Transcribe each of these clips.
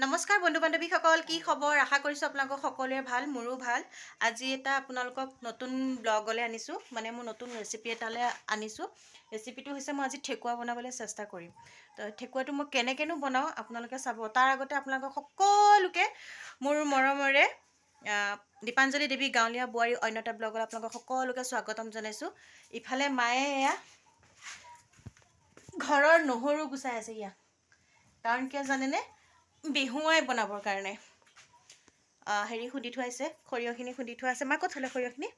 নমস্কাৰ বন্ধু বান্ধৱীসকল, কি খবৰ? আশা কৰিছোঁ আপোনালোকক সকলোৰে ভাল, মোৰো ভাল। আজি এটা আপোনালোকক নতুন ব্লগলৈ আনিছোঁ, মানে মোৰ নতুন ৰেচিপি এটালৈ আনিছোঁ। ৰেচিপিটো হৈছে মই আজি ঠেকুৱা বনাবলৈ চেষ্টা কৰিম। তো ঠেকুৱাটো মই কেনেকৈনো বনাওঁ আপোনালোকে চাব। তাৰ আগতে আপোনালোকক সকলোকে মোৰ মৰমৰে দীপাঞ্জলি দেৱী গাঁৱলীয়া বোৱাৰী অন্য এটা ব্লগত আপোনালোকক সকলোকে স্বাগতম জনাইছোঁ। ইফালে মায়ে এয়া ঘৰৰ নহৰু গুচাই আছে ইয়াত, কাৰণ কিয় জানেনে? বিহুৱাই বনাবৰ কাৰণে হেৰি খুন্দি থোৱাইছে, সৰিয়হখিনি খুন্দি থোৱা আছে। মা ক'ত থ'লে সৰিয়হখিনি?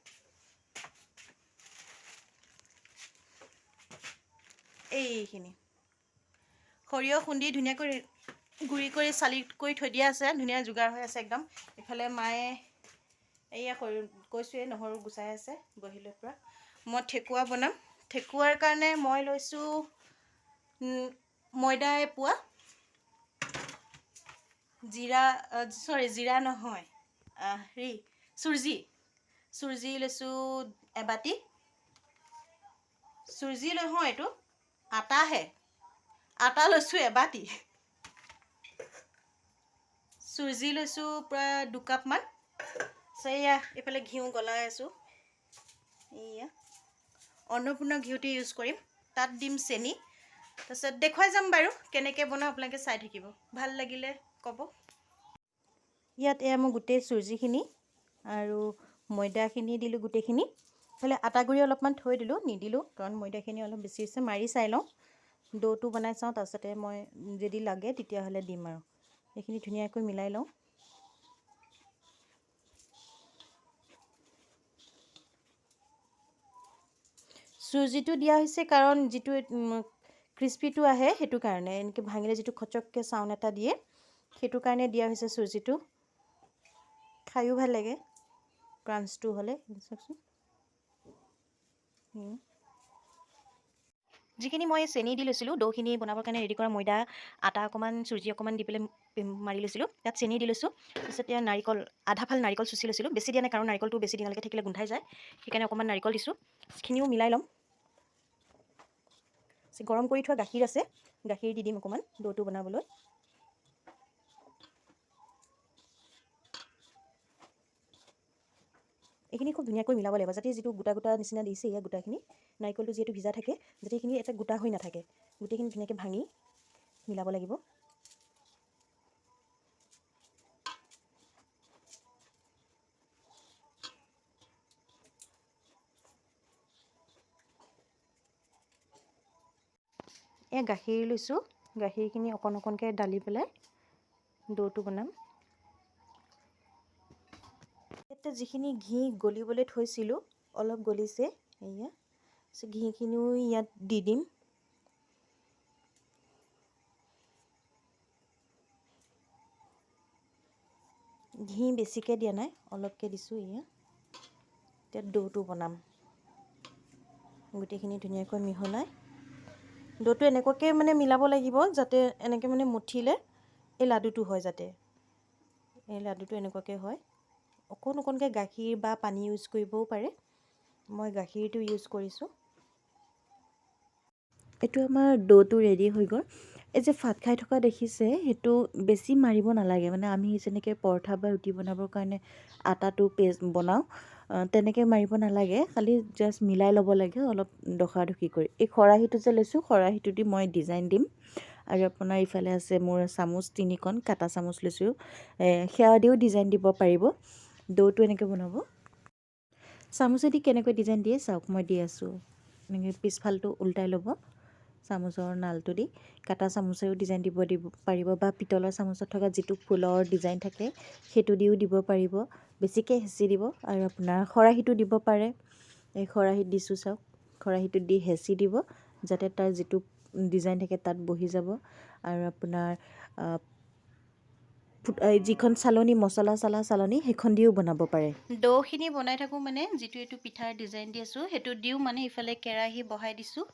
এইখিনি সৰিয়হ খুন্দি ধুনীয়াকৈ গুড়ি কৰি চালি কৰি থৈ দিয়া আছে, ধুনীয়া যোগাৰ হৈ আছে একদম। ইফালে মায়ে এইয়া কৈছোঁৱেই নহৰু গুচাই আছে বহি লৈ পৰা। মই ঠেকুৱা বনাম। ঠেকুৱাৰ কাৰণে মই লৈছোঁ ময়দা এপোৱা, জিৰা নহয়, চুজি লৈছোঁ এবাটি। চুজি নহয়, এইটো আটাহে। আটা লৈছোঁ এবাটি। চুজি লৈছোঁ প্ৰায় 2 কাপমান। এয়া এইফালে ঘিউ গলাই আছোঁ। এয়া অন্নপূৰ্ণা ঘিউটো ইউজ কৰিম। তাত দিম চেনি। তাৰপিছত দেখুৱাই যাম বাৰু কেনেকৈ বনাওঁ, আপোনালোকে চাই থাকিব। ভাল লাগিলে ক'ব। ইয়াত এয়া মই গোটেই চুজিখিনি আৰু ময়দাখিনি দিলোঁ গোটেইখিনি। ইফালে আটা গুড়ি অলপমান থৈ দিলোঁ, নিদিলোঁ কাৰণ ময়দাখিনি অলপ বেছি হৈছে। মাৰি চাই লওঁ, ডোটো বনাই চাওঁ, তাৰপিছতে মই যদি লাগে তেতিয়াহ'লে দিম আৰু। এইখিনি ধুনীয়াকৈ মিলাই লওঁ। চুজিটো দিয়া হৈছে কাৰণ যিটো ক্ৰিস্পিটো আহে সেইটো কাৰণে, এনেকৈ ভাঙিলে যিটো খচককৈ চাউণ্ড এটা দিয়ে সেইটো কাৰণে দিয়া হৈছে চুজিটো। খায়ো ভাল লাগে ক্ৰাঞ্চটো হ'লে। চাওকচোন, যিখিনি মই চেনি দি লৈছিলোঁ ডোখিনি বনাবৰ কাৰণে ৰেডি কৰা ময়দা, আটা অকণমান, চুজি অকণমান দি পেলাই মাৰি লৈছিলোঁ। তাত চেনি দি লৈছোঁ। তাৰপিছত এতিয়া নাৰিকল, আধা ফাল নাৰিকল চুচি লৈছিলোঁ। বেছি দিয়া নাই কাৰণ নাৰিকলটো বেছি দিনলৈকে থাকিলে গোন্ধাই যায়, সেইকাৰণে অকণমান নাৰিকল দিছোঁ। সেইখিনিও মিলাই ল'ম। গৰম কৰি থোৱা গাখীৰ আছে, গাখীৰ দি দিম অকণমান ডোটো বনাবলৈ। এইখিনি খুব ধুনীয়াকৈ মিলাব লাগিব, যাতে যিটো গোটা গোটা নিচিনা দিছে ইয়াৰ গোটাখিনি, নাৰিকলটো যিহেতু ভিজা থাকে, যাতে এইখিনি এটা গোটা হৈ নাথাকে। গোটেইখিনি ধুনীয়াকৈ ভাঙি মিলাব লাগিব। এয়া গাখীৰ লৈছোঁ, গাখীৰখিনি অকণ অকণকৈ ঢালি পেলাই ডোটো বনাম। এতিয়া যিখিনি ঘি গলিবলৈ থৈছিলোঁ অলপ গলিছে, এয়া ঘিখিনিও ইয়াত দি দিম। ঘি বেছিকৈ দিয়া নাই, অলপকৈ দিছোঁ। এয়া এতিয়া ডোটো বনাম। গোটেইখিনি ধুনীয়াকৈ মিহলাই ডোটো এনেকুৱাকৈ মানে মিলাব লাগিব যাতে এনেকৈ মানে মঠিলে এই লাডুটো হয়, যাতে এই লাডুটো এনেকুৱাকৈ হয়। অকণ অকণকৈ গাখীৰ বা পানী ইউজ কৰিবও পাৰে, মই গাখীৰটো ইউজ কৰিছোঁ। এইটো আমাৰ ডোটো ৰেডি হৈ গ'ল। এই যে ফাট খাই থকা দেখিছে, সেইটো বেছি মাৰিব নালাগে। মানে আমি যেনেকৈ পৰঠা বা ৰুটি বনাবৰ কাৰণে আটাটো পেষ্ট বনাওঁ, তেনেকৈ মাৰিব নালাগে, খালি জাষ্ট মিলাই ল'ব লাগে অলপ দখা-দখি কৰি। এই খৰাহীটো যে লৈছোঁ, খৰাহীটো দি মই ডিজাইন দিম। আৰু আপোনাৰ ইফালে আছে মোৰ চামুচ 3খন, কাটা চামুচ লৈছোঁ, সেয়া দিও ডিজাইন দিব পাৰিব। ডোটো এনেকৈ বনাব। চামুচেদি কেনেকৈ ডিজাইন দিয়ে চাওক, মই দি আছোঁ। এনেকৈ পিছফালটো উল্টাই ল'ব চামুচৰ নালটো দি। কাটা চামুচেও ডিজাইন দিব পাৰিব, বা পিতলৰ চামুচত থকা যিটো ফুলৰ ডিজাইন থাকে সেইটো দিও দিব পাৰিব। বেছিকৈ হেঁচি দিব। আৰু আপোনাৰ খৰাহীটো দিব পাৰে। এই খৰাহীত দিছোঁ চাওক, খৰাহীটোত দি হেঁচি দিব যাতে তাৰ যিটো ডিজাইন থাকে তাত বহি যাব। আৰু আপোনাৰ যিখন চালনী, মছলা চালনী, সেইখন দিও বনাব পাৰে। ডোখিনি বনাই থাকোঁ মানে যিটো এইটো পিঠাৰ ডিজাইন দি আছোঁ সেইটো দিও মানে ইফালে কেৰাহী বহাই দিছোঁ।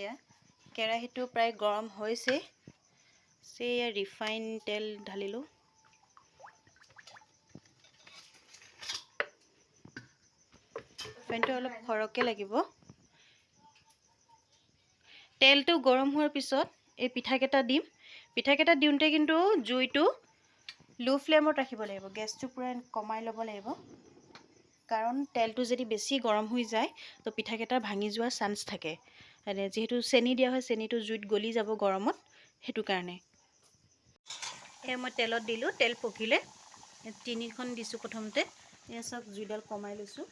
এয়া কেৰাহীটো প্ৰায় গৰম হৈছে, এয়া ৰিফাইন তেল ঢালিলোঁ। ৰিফাইনটো অলপ সৰহকৈ লাগিব। তেলটো গৰম হোৱাৰ পিছত এই পিঠাকেইটা দিম। পিঠাকেইটা দিওঁতে কিন্তু জুইটো লো ফ্লেমত ৰাখিব লাগিব, গেছটো পূৰা কমাই ল'ব লাগিব, কাৰণ তেলটো যদি বেছি গৰম হৈ যায় তো পিঠাকেইটা ভাঙি যোৱাৰ চান্স থাকে। যিহেতু চেনি দিয়া হয়, চেনিটো জুইত গলি যাব গৰমত, সেইটো কাৰণে। এয়া মই তেলত দিলোঁ, তেল পকিলে 3খন দিছোঁ প্ৰথমতে। এয়া চাওক জুইডাল কমাই লৈছোঁ,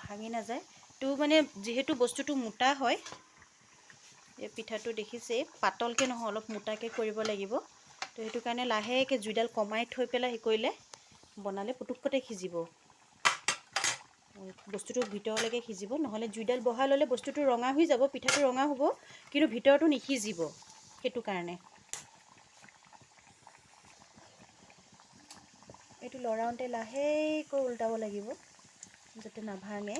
ভাঙি নাযায়। তো মানে যিহেতু বস্তুটো মোটা হয়, এই পিঠাটো দেখিছেই পাতলকৈ নহয়, অলপ মোটাকৈ কৰিব লাগিব। তো সেইটো কাৰণে লাহেকৈ জুইডাল কমাই থৈ পেলাই কৰিলে বনালে পুতুকতে সিজিব, বস্তুটো ভিতৰলৈকে সিজিব। নহ'লে জুইডাল বঢ়াই ল'লে বস্তুটো ৰঙা হৈ যাব, পিঠাটো ৰঙা হ'ব কিন্তু ভিতৰটো নিসিজিব, সেইটো কাৰণে। এইটো লৰাওঁতে লাহেকৈ উল্টাব লাগিব যাতে নাভাঙে।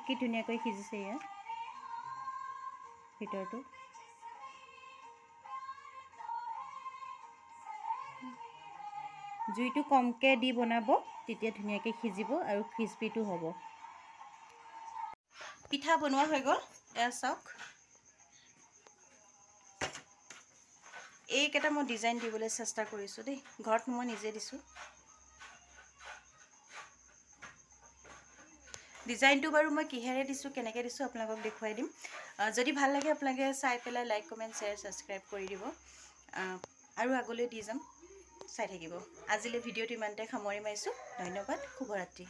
কি ধুনীয়াকৈ সিজিছে ইয়াত ভিতৰটো। জুইটো কমকৈ দি বনাব, তেতিয়া ধুনীয়াকৈ সিজিব আৰু ক্ৰিস্পিটো হ'ব। পিঠা বনোৱা হৈ গ'ল, এয়া চাওক। এইকেইটা মই ডিজাইন দিবলৈ চেষ্টা কৰিছোঁ দেই, ঘৰত মই নিজে দিছোঁ। ডিজাইনটো বাৰু মই কিহেৰে দিছোঁ, কেনেকৈ দিছোঁ আপোনালোকক দেখুৱাই দিম। যদি ভাল লাগে আপোনালোকে চাই পেলাই লাইক, কমেণ্ট, শ্বেয়াৰ, ছাবস্ক্ৰাইব কৰি দিব, আৰু আগলৈ দি যাম, চাই থাকিব। আজিলৈ ভিডিঅ'টো ইমানতে সামৰি মাৰিছোঁ। ধন্যবাদ, শুভৰাত্ৰি।